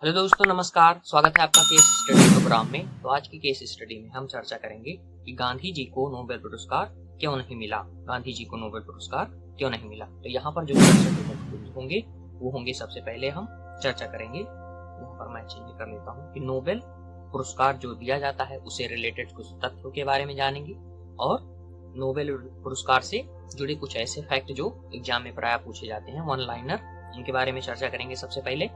Hello दोस्तों, नमस्कार। स्वागत है आपका केस स्टडी प्रोग्राम में। तो आज की केस स्टडी में हम चर्चा करेंगे कि गांधी जी को नोबेल पुरस्कार क्यों नहीं मिला। गांधी जी को नोबेल पुरस्कार क्यों नहीं मिला। तो यहाँ पर जो चर्चा के मुख्य बिंदु होंगे वो होंगे, सबसे पहले हम चर्चा करेंगे, यहाँ पर मैं चेंज कर लेता हूँ, कि नोबेल पुरस्कार जो दिया जाता है उसे रिलेटेड कुछ तथ्यों के बारे में जानेंगे और नोबेल पुरस्कार से जुड़े कुछ ऐसे फैक्ट जो एग्जाम में प्रायः पूछे जाते हैं, वन लाइनर, उनके बारे में चर्चा करेंगे सबसे पहले।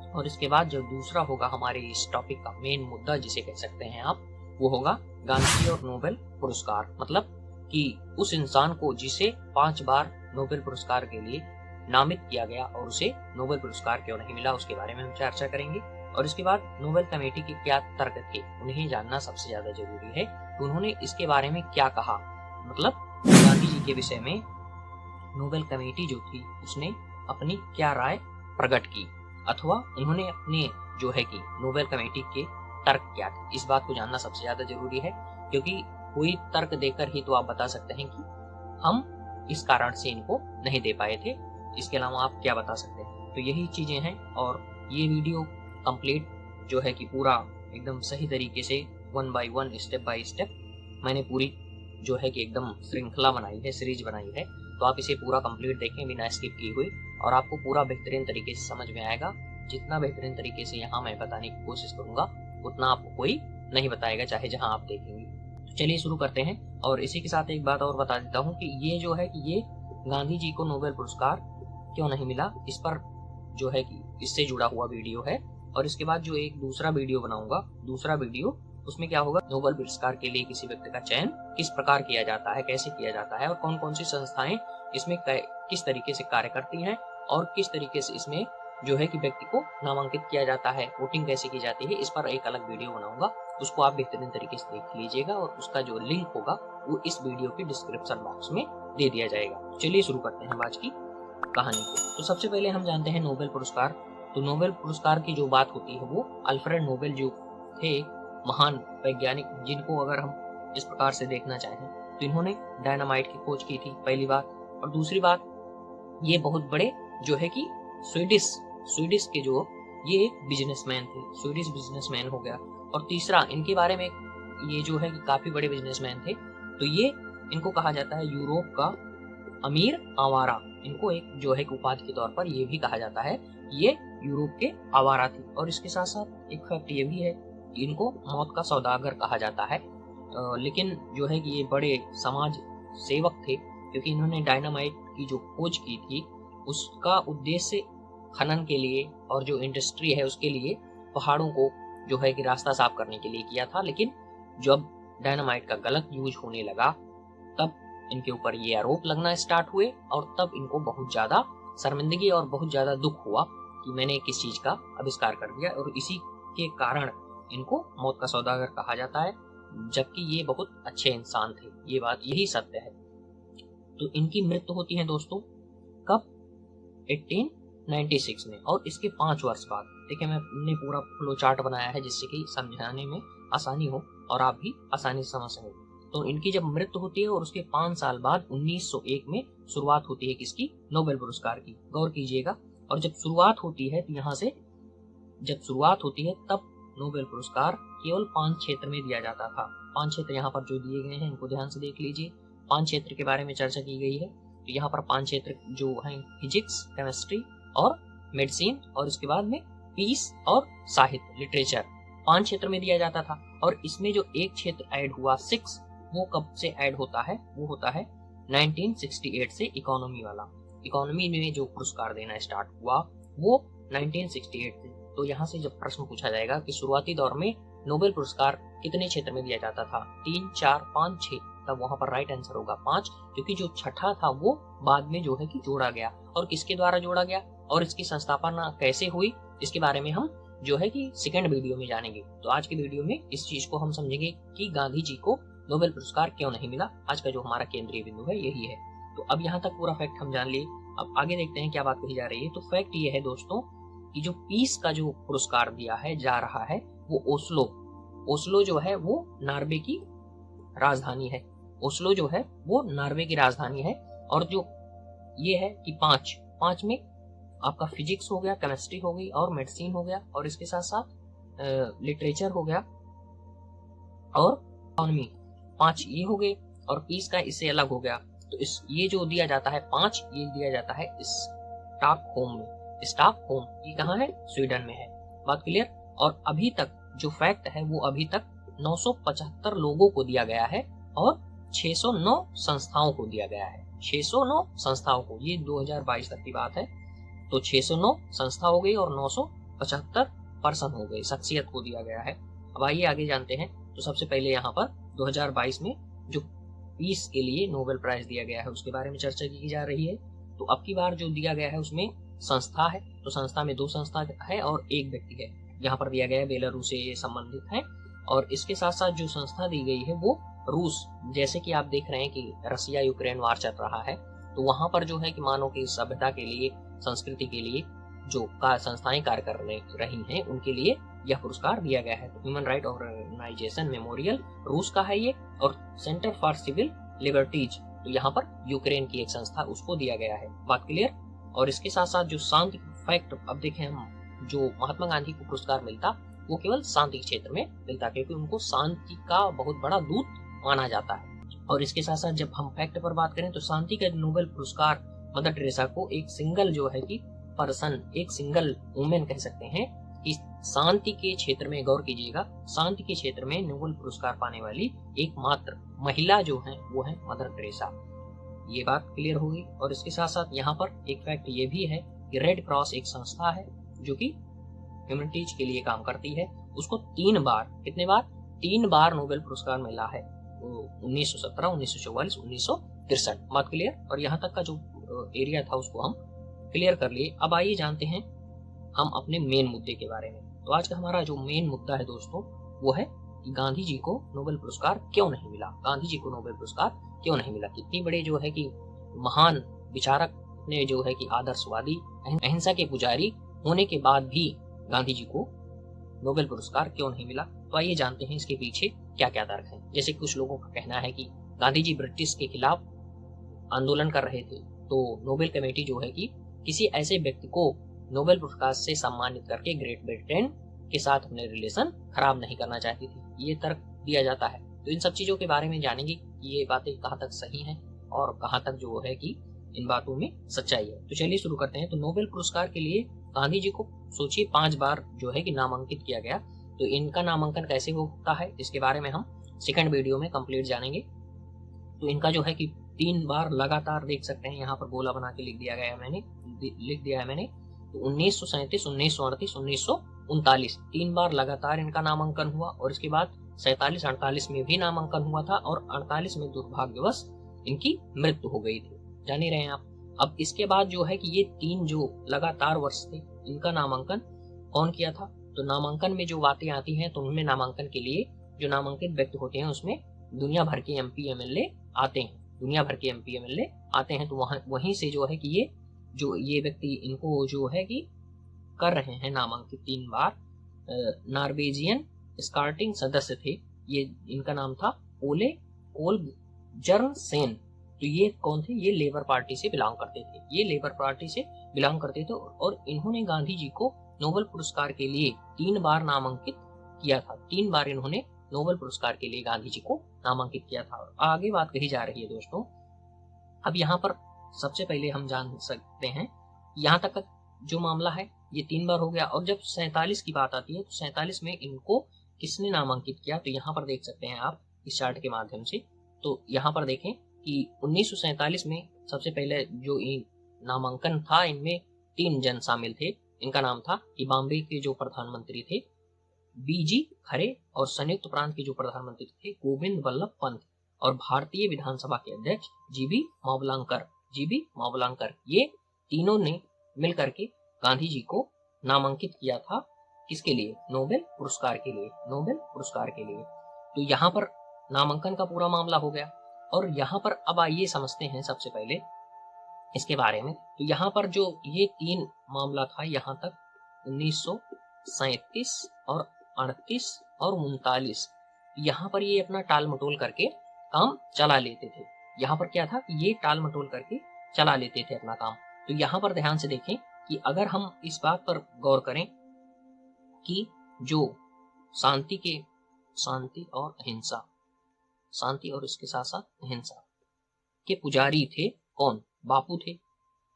और इसके बाद जो दूसरा होगा हमारे इस टॉपिक का मेन मुद्दा, जिसे कह सकते हैं आप, वो होगा गांधी और नोबेल पुरस्कार। मतलब कि उस इंसान को जिसे 5 बार नोबेल पुरस्कार के लिए नामित किया गया और उसे नोबेल पुरस्कार क्यों नहीं मिला, उसके बारे में हम चर्चा करेंगे। और इसके बाद नोबेल कमेटी के क्या तर्क थे, उन्हें जानना सबसे ज्यादा जरूरी है कि उन्होंने इसके बारे में क्या कहा। मतलब गांधी जी के विषय में नोबेल कमेटी जो थी उसने अपनी क्या राय प्रकट की, अथवा उन्होंने अपने जो है कि नोबेल कमेटी के तर्क क्या थे, इस बात को जानना सबसे ज्यादा जरूरी है। क्योंकि कोई तर्क देकर ही तो आप बता सकते हैं कि हम इस कारण से इनको नहीं दे पाए थे, इसके अलावा आप क्या बता सकते हैं। तो यही चीजें हैं। और ये वीडियो कंप्लीट जो है कि पूरा एकदम सही तरीके से 1 बाय 1 स्टेप बाय स्टेप मैंने पूरी जो है कि एकदम श्रृंखला बनाई है, सीरीज बनाई है। तो आप इसे पूरा कंप्लीट देखें बिना स्किप किए हुए, और आपको पूरा बेहतरीन तरीके से समझ में आएगा। जितना बेहतरीन तरीके से यहाँ मैं बताने की कोशिश करूंगा उतना आपको कोई नहीं बताएगा, चाहे जहां आप देखेंगे। तो चलिए शुरू करते हैं। और इसी के साथ एक बात और बता देता हूँ कि ये जो है कि ये गांधी जी को नोबेल पुरस्कार क्यों नहीं मिला, इस पर जो है कि इससे जुड़ा हुआ वीडियो है। और इसके बाद जो एक दूसरा वीडियो बनाऊंगा, दूसरा वीडियो, उसमें क्या होगा, नोबेल पुरस्कार के लिए किसी व्यक्ति का चयन किस प्रकार किया जाता है, कैसे किया जाता है, और कौन कौन सी संस्थाएं इसमें किस तरीके से कार्य करती हैं, और किस तरीके से इसमें जो है कि व्यक्ति को नामांकित किया जाता है, वोटिंग कैसे की जाती है, इस पर एक अलग वीडियो बनाऊंगा। उसको आप बेहतरीन तरीके से देख लीजिएगा और उसका जो लिंक होगा वो इस वीडियो के डिस्क्रिप्शन बॉक्स में दे दिया जाएगा। चलिए शुरू करते हैं आज की कहानी को। तो सबसे पहले हम जानते हैं नोबेल पुरस्कार। तो नोबेल पुरस्कार की जो बात होती है वो अल्फ्रेड नोबेल जो थे, महान वैज्ञानिक, जिनको अगर हम इस प्रकार से देखना चाहें तो इन्होंने डायनामाइट की खोज की थी, पहली बात। और दूसरी बात, ये बहुत बड़े जो है कि स्वीडिश के जो ये एक बिजनेसमैन थे, स्वीडिश बिजनेसमैन हो गया। और तीसरा, इनके बारे में ये जो है कि काफी बड़े बिजनेसमैन थे, तो ये इनको कहा जाता है यूरोप का अमीर आवारा। इनको एक जो है उपाधि के तौर पर ये भी कहा जाता है, ये यूरोप के आवारा थे। और इसके साथ साथ एक फैक्ट ये भी है कि इनको मौत का सौदागर कहा जाता है। लेकिन जो है कि ये बड़े समाज सेवक थे, क्योंकि इन्होंने डायनामाइट की जो खोज की थी उसका उद्देश्य खनन के लिए और जो इंडस्ट्री है उसके लिए पहाड़ों को जो है कि रास्ता साफ करने के लिए किया था। लेकिन जब डायनामाइट का गलत यूज होने लगा तब इनके ऊपर ये आरोप लगना स्टार्ट हुए, और तब इनको बहुत ज्यादा शर्मिंदगी और बहुत ज्यादा दुख हुआ कि मैंने किस चीज का आविष्कार कर दिया, और इसी के कारण इनको मौत का सौदागर कहा जाता है। जबकि ये बहुत अच्छे इंसान थे, ये बात यही सत्य है। तो इनकी मृत्यु होती है दोस्तों कब, 1896 में। और इसके 5 वर्ष बाद, देखिए मैंने पूरा फ्लो चार्ट बनाया है जिससे कि समझाने में आसानी हो और आप भी आसानी से समझ सकें। तो इनकी जब मृत्यु होती है और उसके 5 साल बाद 1901 में शुरुआत होती है किसकी, नोबेल पुरस्कार की। गौर कीजिएगा। और जब शुरुआत होती है तो यहाँ से जब शुरुआत होती है तब नोबेल पुरस्कार केवल 5 क्षेत्र में दिया जाता था। 5 क्षेत्र यहाँ पर जो दिए गए हैं इनको ध्यान से देख लीजिए। 5 क्षेत्र के बारे में चर्चा की गई है। तो यहाँ पर 5 क्षेत्र जो हैं, फिजिक्स, केमिस्ट्री और मेडिसिन, और इसके बाद में पीस और साहित्य, लिटरेचर, 5 क्षेत्र में दिया जाता था। और इसमें जो एक क्षेत्र ऐड हुआ 6, वो कब से ऐड होता है, वो होता है 1968 से, इकोनॉमी वाला। इकोनॉमी में जो पुरस्कार देना स्टार्ट हुआ वो 1968 से। तो यहाँ से जब प्रश्न पूछा जाएगा कि शुरुआती दौर में नोबेल पुरस्कार कितने क्षेत्र में दिया जाता था, 3, 4, 5, 6, तब वहां पर राइट आंसर होगा 5, क्योंकि जो छठा था वो बाद में जो है कि जोड़ा गया। और किसके द्वारा जोड़ा गया और इसकी संस्थापना कैसे हुई, इसके बारे में हम जो है कि सेकंड वीडियो में जानेंगे। तो आज के वीडियो में इस चीज को हम समझेंगे कि गांधी जी को नोबेल पुरस्कार क्यों नहीं मिला। आज का जो हमारा केंद्रीय बिंदु है यही है। तो अब यहाँ तक पूरा फैक्ट हम जान लिए। अब आगे देखते हैं क्या बात कही जा रही है। तो फैक्ट ये है दोस्तों कि जो पीस का जो पुरस्कार दिया है जा रहा है वो ओस्लो जो है वो नॉर्वे की राजधानी है। ओस्लो जो है वो नॉर्वे की राजधानी है। और जो ये है कि 5 में आपका फिजिक्स हो गया, केमिस्ट्री हो गई और मेडिसिन हो गया, और इसके साथ साथ लिटरेचर हो गया और इकोनॉमी, 5 ये हो गए, और पीस का इससे अलग हो गया। तो इस ये जो दिया जाता है 5, ये दिया जाता है स्टॉकहोम में। स्टॉकहोम ये कहाँ है? स्वीडन में है। बात क्लियर। और अभी तक जो फैक्ट है वो अभी तक 975 लोगों को दिया गया है और 609 संस्थाओं को दिया गया है। 609 संस्थाओं को, ये 2022 तक की बात है। तो 609 संस्था हो गई और 975 पर्सन हो गए, शख्सियत को दिया गया है। अब आइए आगे जानते हैं। तो सबसे पहले यहाँ पर 2022 में जो पीस के लिए नोबेल प्राइज दिया गया है उसके बारे में चर्चा की जा रही है। तो अब की बार जो दिया गया है उसमें संस्था है, तो संस्था में 2 संस्था है और 1 व्यक्ति है। यहाँ पर दिया गया है बेलारूस से संबंधित है, और इसके साथ साथ जो संस्था दी गई है वो रूस, जैसे कि आप देख रहे हैं कि रसिया यूक्रेन वार चल रहा है, तो वहां पर जो है कि मानव की सभ्यता के लिए, संस्कृति के लिए जो संस्थाएं कार्य कर रही हैं उनके लिए यह पुरस्कार दिया गया है। तो ह्यूमन राइट ऑर्गेनाइजेशन मेमोरियल रूस का है ये, और सेंटर फॉर सिविल लिबर्टीज तो यहाँ पर यूक्रेन की एक संस्था, उसको दिया गया है। बात क्लियर। और इसके साथ साथ जो शांति फैक्ट, अब देखें हम, जो महात्मा गांधी को पुरस्कार मिलता वो केवल शांति क्षेत्र में मिलता, क्योंकि उनको शांति का बहुत बड़ा दूत माना जाता है। और इसके साथ साथ जब हम फैक्ट पर बात करें तो शांति का नोबेल पुरस्कार मदर टेरेसा को एक सिंगल जो है कि पर्सन, एक सिंगल वुमेन कह सकते हैं कि शांति के क्षेत्र में, गौर कीजिएगा, शांति के क्षेत्र में नोबेल पुरस्कार पाने वाली एकमात्र महिला जो है वो है मदर टेरेसा। ये बात क्लियर होगी। और इसके साथ साथ यहाँ पर एक फैक्ट ये भी है कि रेड क्रॉस एक संस्था है जो कि ह्यूमैनिटीज के लिए काम करती है। उसको 3 बार, कितने बार? 3 बार नोबेल पुरस्कार मिला है, 1917, 1944, 1963। बात क्लियर। और यहाँ तक का जो एरिया था उसको हम क्लियर कर लिए। अब आइए जानते हैं हम अपने मेन मुद्दे के बारे में। तो आज का हमारा जो मेन मुद्दा है दोस्तों वो है कि गांधी जी को नोबेल पुरस्कार क्यों नहीं मिला। गांधी जी को नोबेल पुरस्कार क्यों नहीं मिला? कितनी बड़े जो है कि महान विचारक ने, जो है कि आदर्शवादी, अहिंसा के पुजारी होने के बाद भी गांधी जी को नोबेल पुरस्कार क्यों नहीं मिला? तो आइए जानते हैं इसके पीछे क्या क्या तर्क है। जैसे कुछ लोगों का कहना है कि गांधी जी ब्रिटिश के खिलाफ आंदोलन कर रहे थे, तो नोबेल कमेटी जो है कि किसी ऐसे व्यक्ति को नोबेल पुरस्कार से सम्मानित करके ग्रेट ब्रिटेन के साथ अपने रिलेशन खराब नहीं करना चाहती थी। ये तर्क दिया जाता है। तो इन सब चीजों के बारे में जानेंगे कि ये बातें कहाँ तक सही हैं और कहाँ तक जो है कि इन बातों में सच्चाई है। तो चलिए शुरू करते हैं। तो नोबेल पुरस्कार के लिए गांधी जी को सोचिए 5 बार जो है कि नामांकित किया गया। तो इनका नामांकन कैसे होता है इसके बारे में हम सेकंड वीडियो में कंप्लीट जानेंगे। तो इनका जो है कि 3 बार लगातार, देख सकते हैं यहाँ पर गोला बना के लिख दिया है मैंने। तो 1937, 1938, 1939 3 बार लगातार इनका नामांकन हुआ, और इसके बाद 47, 48 में भी नामांकन हुआ था, और 48 में दुर्भाग्यवश इनकी मृत्यु हो गई थी। जान ही रहे हैं आप। अब इसके बाद जो है कि ये 3 जो लगातार वर्ष थे, इनका नामांकन कौन किया था? तो नामांकन में जो बातें आती हैं, तो उनमें नामांकन के लिए जो नामांकित व्यक्ति होते हैं उसमें दुनिया भर के MP MLA आते हैं। दुनिया भर के MP MLA आते हैं। तो वहीं से जो है कि ये व्यक्ति इनको जो है कि कर रहे हैं नामांकित 3 बार। नॉर्वेजियन स्काउटिंग सदस्य थे ये, इनका नाम था ओले कोलबजर्नसेन। तो ये कौन थे? ये लेबर पार्टी से बिलोंग करते थे। ये लेबर पार्टी से बिलोंग करते थे, और इन्होंने गांधी जी को नोबेल पुरस्कार के लिए 3 बार नामांकित किया था। 3 बार इन्होंने नोबेल पुरस्कार के लिए गांधी जी को नामांकित किया था। आगे बात कही जा रही है दोस्तों। अब यहाँ पर सबसे पहले हम जान सकते हैं, यहाँ तक जो मामला है ये 3 बार हो गया। और जब 47 की बात आती है तो 47 में इनको किसने नामांकित किया? तो यहाँ पर देख सकते हैं आप इस चार्ट के माध्यम से। तो यहाँ पर देखें कि 1947 में सबसे पहले जो नामांकन था, इनमें 3 जन शामिल थे। इनका नाम था कि बॉम्बे के जो प्रधानमंत्री थे BG खरे, और संयुक्त प्रांत के जो प्रधानमंत्री थे गोविंद वल्लभ पंत, और भारतीय विधानसभा के अध्यक्ष जीबी मावलंकर। ये तीनों ने मिलकर के गांधी जी को नामांकित किया था। किसके लिए? नोबेल पुरस्कार के लिए। नोबेल पुरस्कार के लिए। तो यहाँ पर नामांकन का पूरा मामला हो गया। और यहाँ पर अब आइए समझते हैं सबसे पहले इसके बारे में। तो यहाँ पर जो ये 3 मामला था, यहाँ तक 1937 और 38 और 39, यहाँ पर ये अपना टाल मटोल करके काम चला लेते थे। यहाँ पर क्या था कि ये टाल मटोल करके चला लेते थे अपना काम। तो यहाँ पर ध्यान से देखें कि अगर हम इस बात पर गौर करें कि जो शांति और अहिंसा, शांति और इसके साथ साथ अहिंसा के पुजारी थे कौन? बापू थे।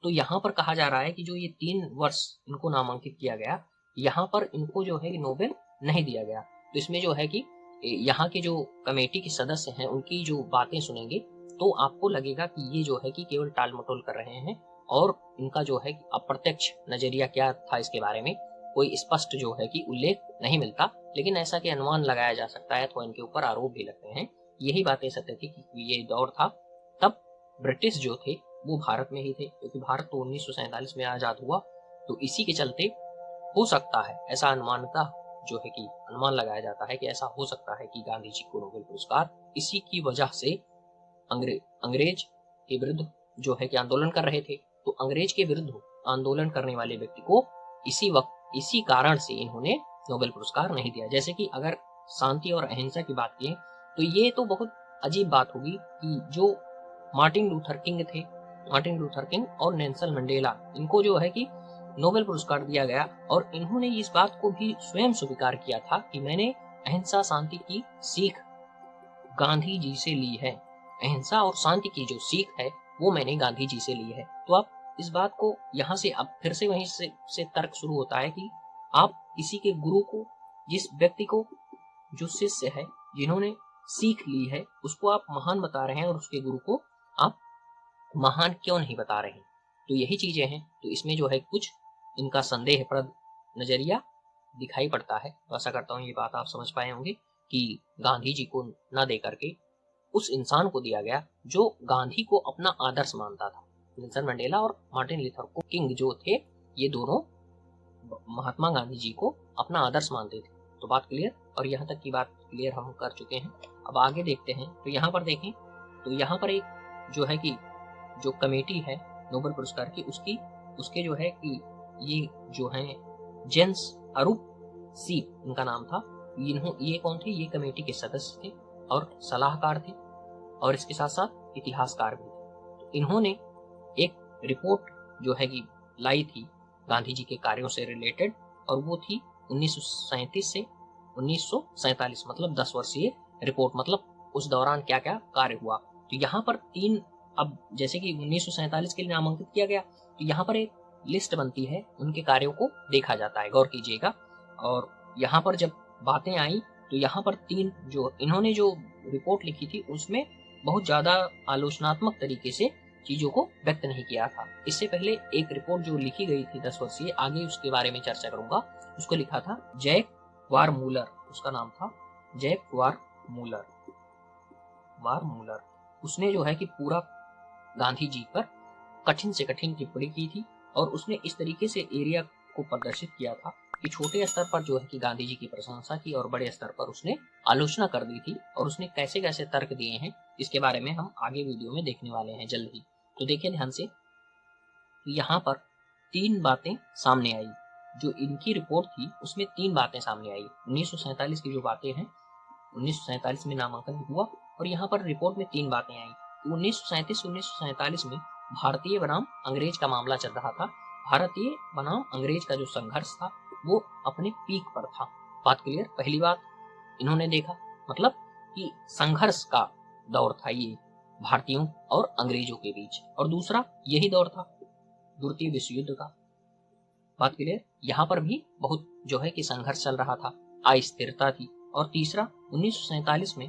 तो यहाँ पर कहा जा रहा है कि जो ये 3 वर्ष इनको नामांकित किया गया, यहाँ पर इनको जो है नोबेल नहीं दिया गया। तो इसमें जो है कि यहाँ के जो कमेटी के सदस्य हैं उनकी जो बातें सुनेंगे तो आपको लगेगा कि ये जो है कि केवल टाल मटोल कर रहे हैं और इनका जो है कि अप्रत्यक्ष नजरिया क्या था इसके बारे में कोई स्पष्ट जो है कि उल्लेख नहीं मिलता, लेकिन ऐसा कि अनुमान लगाया जा सकता है तो इनके ऊपर आरोप भी लगते हैं। यही बातें सत्य थी कि ये दौर था तब ब्रिटिश जो थे वो भारत में ही थे, क्योंकि भारत तो 1947 में आजाद हुआ। तो इसी के चलते हो सकता है, ऐसा अनुमानता जो है कि अनुमान लगाया जाता है कि ऐसा हो सकता है कि गांधी जी को नोबेल पुरस्कार इसी की वजह से अंग्रेज के विरुद्ध जो है कि आंदोलन कर रहे थे, तो अंग्रेज के विरुद्ध आंदोलन करने वाले व्यक्ति को इसी कारण से इन्होंने नोबेल पुरस्कार नहीं दिया। जैसे कि अगर शांति और अहिंसा की बात करें तो ये तो बहुत अजीब बात होगी कि जो मार्टिन लूथर किंग और नेल्सन मंडेला, इनको जो है कि नोबेल पुरस्कार दिया गया और इन्होंने इस बात को भी स्वयं स्वीकार किया था कि मैंने अहिंसा शांति की सीख गांधी जी से ली है। अहिंसा और शांति की जो सीख है वो मैंने गांधी जी से ली है। तो आप इस बात को यहाँ से अब फिर से वहीं से तर्क शुरू होता है कि आप किसी के गुरु को, जिस व्यक्ति को, जो शिष्य है जिन्होंने सीख ली है, उसको आप महान बता रहे हैं और उसके गुरु को आप महान क्यों नहीं बता रहे हैं? तो यही चीजें हैं। तो इसमें जो है कुछ इनका संदेहप्रद नजरिया दिखाई पड़ता है। तो आशा करता हूँ ये बात आप समझ पाए होंगे कि गांधी जी को न दे करके उस इंसान को दिया गया जो गांधी को अपना आदर्श मानता था। नेल्सन मंडेला और मार्टिन लूथर किंग जो थे, ये दोनों महात्मा गांधी जी को अपना आदर्श मानते थे। तो बात क्लियर, और यहाँ तक की बात क्लियर हम कर चुके हैं। अब आगे देखते हैं। तो यहाँ पर देखें तो यहाँ पर एक जो है कि जो कमेटी है नोबेल पुरस्कार की, उसके जो है कि ये जो है जेम्स अरूप सीप इनका नाम था। ये कौन थे? ये कमेटी के सदस्य थे और सलाहकार थे और इसके साथ साथ इतिहासकार भी थे। तो इन्होंने एक रिपोर्ट जो है कि लाई थी गांधी जी के कार्यों से रिलेटेड, और वो थी 1937 से 1947, मतलब 10 वर्षीय रिपोर्ट। मतलब उस दौरान क्या क्या कार्य हुआ। तो यहाँ पर 3, अब जैसे कि 1947 के लिए नामांकित किया गया, तो यहाँ पर एक लिस्ट बनती है, उनके कार्यों को देखा जाता है, गौर कीजिएगा। और यहाँ पर जब बातें आई तो यहाँ पर 3 जो इन्होंने जो रिपोर्ट लिखी थी उसमें बहुत ज्यादा आलोचनात्मक तरीके से चीजों को व्यक्त नहीं किया था। इससे पहले एक रिपोर्ट जो लिखी गई थी 10 वर्षीय, आगे उसके बारे में चर्चा करूंगा, उसको लिखा था जैक वार मूलर, उसका नाम था जैक वार मूलर। उसने जो है कि पूरा गांधी जी पर कठिन से कठिन टिप्पणी की थी और उसने इस तरीके से एरिया को प्रदर्शित किया था कि छोटे स्तर पर जो है कि गांधी जी की प्रशंसा की और बड़े स्तर पर उसने आलोचना कर दी थी। और उसने कैसे कैसे तर्क दिए हैं इसके बारे में हम आगे वीडियो में देखने वाले हैं जल्द ही। तो देखिए ध्यान से, तो यहाँ पर 3 बातें सामने आई। जो इनकी रिपोर्ट थी उसमें 3 बातें सामने आई। 1947 की जो बातें हैं, 1947 में नामांकन हुआ और यहाँ पर रिपोर्ट में 3 बातें आई। 1937-1947 में भारतीय बनाम अंग्रेज का मामला चल रहा था। भारतीय बनाम अंग्रेज का जो संघर्ष था वो अपने पीक पर था। बात क्लियर। पहली बात इन्होंने देखा, मतलब कि संघर्ष का दौर था ये भारतीयों और अंग्रेजों के बीच, और दूसरा यही दौर था द्वितीय विश्व युद्ध का। बात क्लियर। यहाँ पर भी बहुत जो है कि संघर्ष चल रहा था, अस्थिरता थी। और तीसरा 1947 में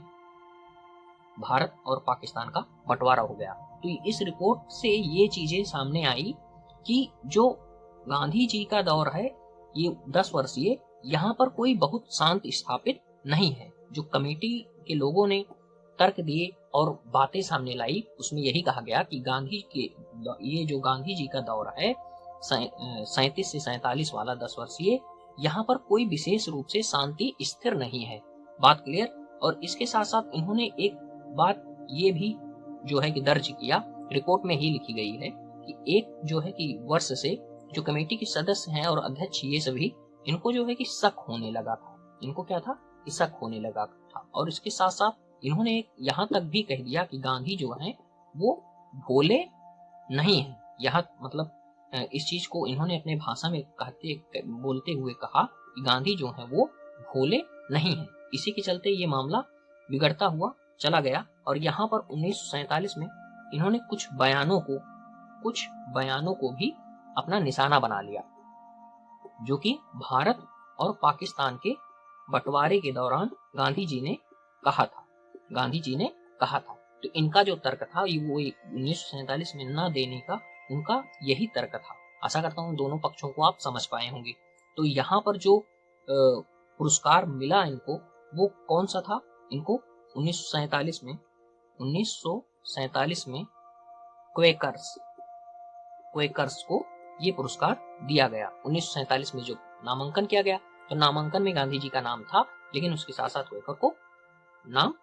भारत और पाकिस्तान का बंटवारा हो गया। तो इस रिपोर्ट से ये चीजें सामने आई कि जो गांधी जी का दौर है ये 10 वर्षीय, यहाँ पर कोई बहुत शांत स्थापित नहीं है। जो कमेटी के लोगों ने तर्क दिए और बातें सामने लाई उसमें यही कहा गया कि ये जो गांधी जी का दौर है 37 से 47 वाला 10 वर्षीय, यहाँ पर कोई विशेष रूप से शांति स्थिर नहीं है। बात क्लियर। और इसके साथ साथ इन्होंने एक बात ये भी जो है कि दर्ज किया, रिपोर्ट में ही लिखी गई है कि एक जो है कि वर्ष से जो कमेटी के सदस्य हैं और अध्यक्ष ये सभी, इनको जो है कि शक होने लगा था। इनको क्या था कि शक होने लगा था। और इसके साथ साथ इन्होंने यहाँ तक भी कह दिया कि गांधी जो है वो भोले नहीं है। यहाँ मतलब इस चीज को इन्होंने अपने भाषा में बोलते हुए कहा कि गांधी जो है वो भोले नहीं है। इसी के चलते ये मामला बिगड़ता हुआ चला गया और यहाँ पर 1947 में इन्होंने कुछ बयानों को भी अपना निशाना बना लिया, जो कि भारत और पाकिस्तान के बंटवारे के दौरान गांधी जी ने कहा था। तो इनका जो तर्क था वो 1947 में न देने का उनका यही तर्क था। आशा करता हूँ दोनों पक्षों को आप समझ पाए होंगे। तो यहाँ पर जो पुरस्कार मिला इनको वो कौन सा था? इनको 1947 में क्वेकर्स को ये पुरस्कार दिया गया। 1947 में जो नामांकन किया गया तो नामांकन में गांधी जी का नाम था, लेकिन उसके साथ साथ क्वेकर को नाम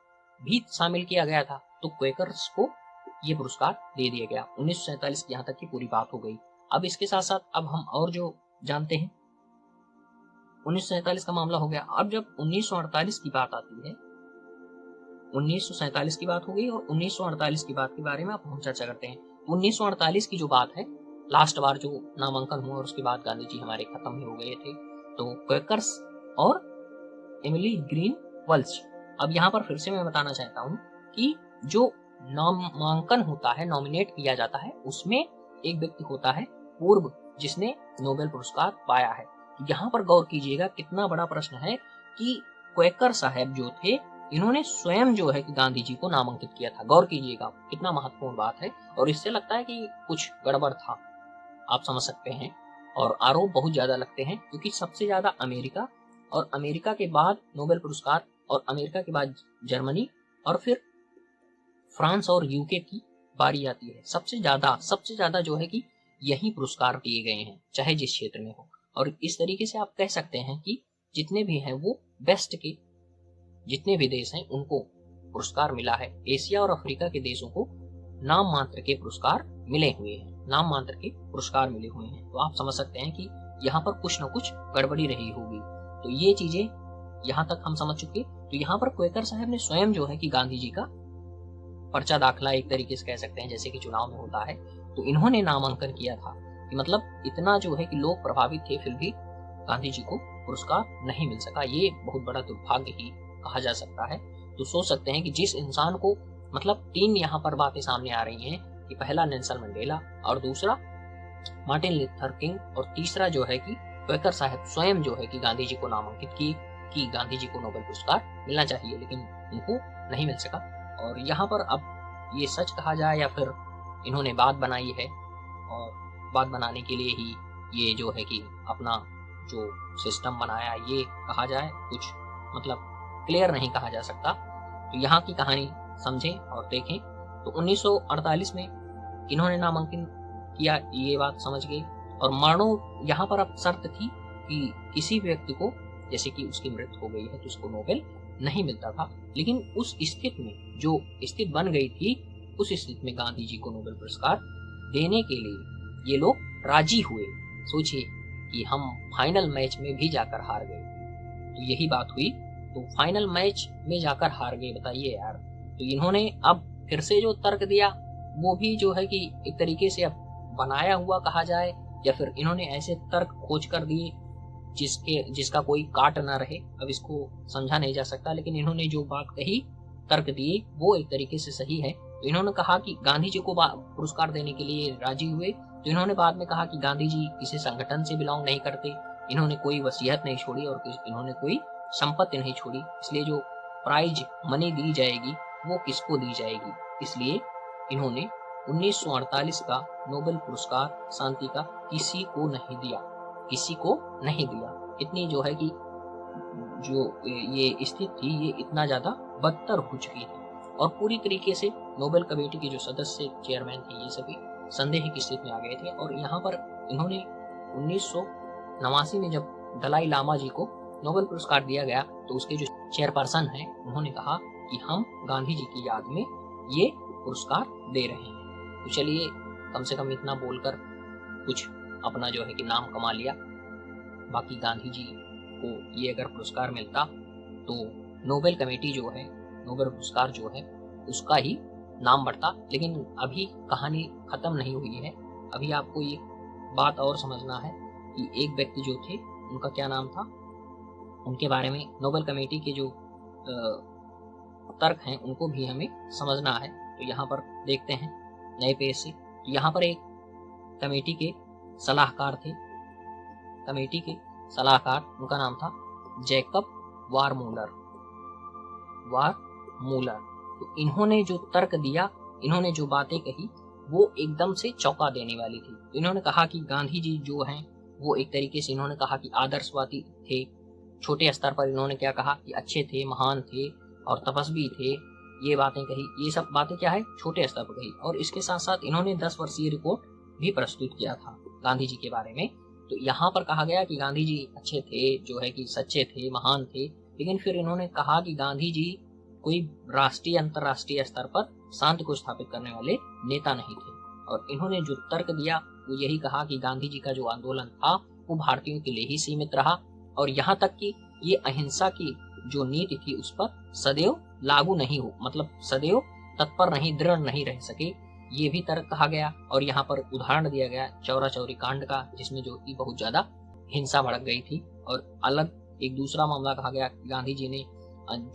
भी शामिल किया गया था। तो क्वेकर्स को ये पुरस्कार दे दिया गया। 1947 यहाँ तक की पूरी बात हो गई। अब इसके साथ साथ अब हम और जो जानते हैं, 1947 का मामला हो गया। अब जब 1948 की बात आती है, 1947 की बात हो गई और 1948 की बात के बारे में अब हम चर्चा करते हैं। 1948 की जो बात है, लास्ट बार जो नामांकन हुआ और उसके बाद गांधी जी हमारे खत्म ही हो गए थे, तो क्वेकर्स और एमिली ग्रीन वल्च। अब यहाँ पर फिर से मैं बताना चाहता हूँ कि जो नामांकन होता है, नॉमिनेट किया जाता है, उसमें एक व्यक्ति होता है पूर्व जिसने नोबेल पुरस्कार पाया है। यहाँ पर गौर कीजिएगा, कितना बड़ा प्रश्न है कि क्वेकर साहब जो थे इन्होंने स्वयं जो है कि गांधी जी को नामांकित किया था। गौर कीजिएगा कितना महत्वपूर्ण बात है, और इससे लगता है कि कुछ गड़बड़ था, आप समझ सकते हैं। और आरोप बहुत ज्यादा लगते हैं, क्योंकि सबसे ज्यादा अमेरिका, और अमेरिका के बाद नोबेल पुरस्कार, और अमेरिका के बाद जर्मनी, और फिर फ्रांस और यूके की बारी आती है। सबसे ज्यादा जो है कि यही पुरस्कार दिए गए हैं, चाहे जिस क्षेत्र में हो। और इस तरीके से आप कह सकते हैं कि जितने भी हैं वो बेस्ट के जितने भी देश हैं उनको पुरस्कार मिला है। एशिया और अफ्रीका के देशों को नाम मात्र के पुरस्कार मिले हुए हैं, मिले हुए हैं। तो आप समझ सकते हैं कि यहाँ पर कुछ न कुछ गड़बड़ी रही होगी। तो ये चीजें यहाँ तक हम समझ चुके। तो यहाँ पर क्वेकर साहब ने स्वयं जो है कि गांधी जी का पर्चा दाखला, एक तरीके से कह सकते हैं जैसे कि चुनाव में होता है, तो इन्होंने नामांकन किया था। कि मतलब इतना जो है कि लोग प्रभावित थे, फिर भी गांधी जी को पुरस्कार नहीं मिल सका। ये बहुत बड़ा दुर्भाग्य ही कहा जा सकता है। तो सोच सकते हैं कि जिस इंसान को, मतलब 3 यहाँ पर बातें सामने आ रही हैं कि पहला नेल्सन मंडेला, और दूसरा मार्टिन लूथर किंग, और तीसरा जो है कि क्वेकर साहब स्वयं जो है कि गांधी जी को नामांकित की कि गांधी जी को नोबेल पुरस्कार मिलना चाहिए, लेकिन उनको नहीं मिल सका। और यहाँ पर अब ये सच कहा जाए या फिर इन्होंने बात बनाई है, और बात बनाने के लिए ही ये जो है कि अपना जो सिस्टम बनाया, ये कहा जाए कुछ मतलब क्लियर नहीं कहा जा सकता। तो यहाँ की कहानी समझें और देखें। तो 1948 में इन्होंने नामांकन किया, ये बात समझ गई। और मरणों यहाँ पर अब शर्त थी कि किसी व्यक्ति को, जैसे कि उसकी मृत्यु हो गई है तो उसको नोबेल नहीं मिलता था। लेकिन उस स्थिति में जो स्थिति बन गई थी, उस स्थिति में गांधी जी को नोबेल पुरस्कार देने के लिए ये लोग राजी हुए। सोचिए कि हम फाइनल मैच में भी जाकर हार गए, तो यही बात हुई। तो फाइनल मैच में जाकर हार गए, बताइए यार। तो इन्होंने अब फिर से जो तर्क दिया वो भी जो है कि एक तरीके से अब बनाया हुआ कहा जाए, या फिर इन्होंने ऐसे तर्क खोज कर दिए जिसका कोई काट ना रहे। अब इसको समझा नहीं जा सकता, लेकिन इन्होंने जो बात कही, तर्क दिए, वो एक तरीके से सही है। तो इन्होंने कहा कि गांधी जी को पुरस्कार देने के लिए राजी हुए। तो इन्होंने बाद में कहा कि गांधी जी किसी संगठन से बिलोंग नहीं करते, इन्होंने कोई वसीयत नहीं छोड़ी और इन्होंने कोई संपत्ति नहीं छोड़ी, इसलिए जो प्राइज मनी दी जाएगी वो किसको दी जाएगी। इसलिए इन्होंने 1948 का नोबेल पुरस्कार शांति का किसी को नहीं दिया। इतनी जो है कि जो ये स्थिति थी, ये इतना ज्यादा बदतर हो चुकी थी। और पूरी तरीके से नोबेल कमेटी के जो सदस्य, चेयरमैन थे, ये सभी संदेह की स्थिति में आ गए थे। और यहाँ पर इन्होंने 1989 में जब दलाई लामा जी को नोबेल पुरस्कार दिया गया, तो उसके जो चेयरपर्सन हैं उन्होंने कहा कि हम गांधी जी की याद में ये पुरस्कार दे रहे हैं। तो चलिए, कम से कम इतना बोलकर कुछ अपना जो है कि नाम कमा लिया। बाकी गांधी जी को ये अगर पुरस्कार मिलता तो नोबेल कमेटी जो है, नोबेल पुरस्कार जो है, उसका ही नाम बढ़ता। लेकिन अभी कहानी खत्म नहीं हुई है। अभी आपको ये बात और समझना है कि एक व्यक्ति जो थे, उनका क्या नाम था, उनके बारे में नोबेल कमेटी के जो तर्क हैं उनको भी हमें समझना है। तो यहाँ पर देखते हैं नए पेज से। तो यहाँ पर एक कमेटी के सलाहकार थे, कमेटी के सलाहकार, उनका नाम था जैकब वारमूलर। तो इन्होंने जो तर्क दिया, इन्होंने जो बातें कही, वो एकदम से चौंका देने वाली थी। तो इन्होंने कहा कि गांधी जी जो हैं वो एक तरीके से, इन्होंने कहा कि आदर्शवादी थे। छोटे स्तर पर इन्होंने क्या कहा कि अच्छे थे, महान थे और तपस्वी थे, ये बातें कही। ये सब बातें क्या है, छोटे स्तर पर कही। और इसके साथ साथ इन्होंने 10 वर्षीय रिपोर्ट भी प्रस्तुत किया था गांधी जी के बारे में। तो यहाँ पर कहा गया कि गांधी जी अच्छे थे, जो है कि सच्चे थे, महान थे, लेकिन फिर इन्होंने कहा कि गांधी जी कोई राष्ट्रीय अंतर्राष्ट्रीय स्तर पर शांति को स्थापित करने वाले नेता नहीं थे। और इन्होंने जो तर्क दिया वो यही कहा कि गांधी जी का जो आंदोलन था वो भारतीयों के लिए ही सीमित रहा, और यहाँ तक कि ये अहिंसा की जो नीति थी उस पर सदैव लागू नहीं हो, मतलब सदैव तत्पर नहीं, दृढ़ नहीं रह सके, ये भी तर्क कहा गया। और यहाँ पर उदाहरण दिया गया चौरा चौरी कांड का, जिसमें जो कि बहुत ज्यादा हिंसा भड़क गई थी। और अलग एक दूसरा मामला कहा गया, गांधी जी ने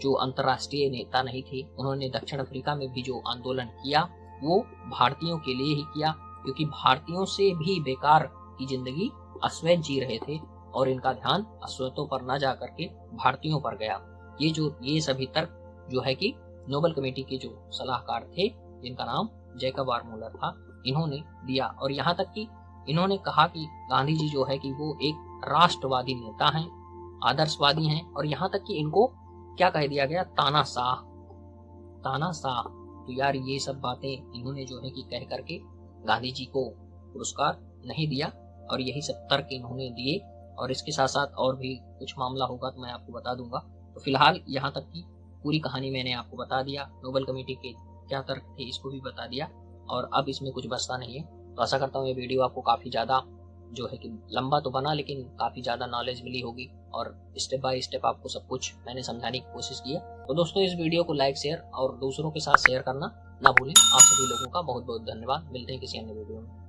जो अंतर्राष्ट्रीय नेता नहीं थे, उन्होंने दक्षिण अफ्रीका में भी जो आंदोलन किया वो भारतीयों के लिए ही किया, क्योंकि भारतीयों से भी बेकार की जिंदगी अश्वेत जी रहे थे और इनका ध्यान अश्वेतों पर न जा करके भारतीयों पर गया। ये सभी तर्क जो है कि नोबेल कमेटी के जो सलाहकार थे, जिनका नाम जैकब वारमूलर था, इन्होंने दिया। और यहाँ तक कि इन्होंने कहा कि गांधी जी जो है कि वो एक राष्ट्रवादी नेता हैं, आदर्शवादी हैं, और यहाँ तक कि इनको क्या कह दिया गया, तानाशाह। तो यार ये सब बातें इन्होंने जो है कि कह करके गांधी जी को पुरस्कार नहीं दिया, और यही सब तर्क इन्होंने दिए। और इसके साथ साथ और भी कुछ मामला होगा तो मैं आपको बता दूंगा। तो फिलहाल यहाँ तक की पूरी कहानी मैंने आपको बता दिया, नोबेल कमेटी के क्या तर्क थे इसको भी बता दिया, और अब इसमें कुछ बचता नहीं है। तो आशा करता हूँ ये वीडियो आपको काफ़ी ज़्यादा जो है कि लंबा तो बना, लेकिन काफ़ी ज़्यादा नॉलेज मिली होगी, और स्टेप बाय स्टेप आपको सब कुछ मैंने समझाने की कोशिश किया। तो दोस्तों इस वीडियो को लाइक, शेयर और दूसरों के साथ शेयर करना ना भूलें। आप सभी लोगों का बहुत बहुत धन्यवाद। मिलते हैं किसी अन्य वीडियो में।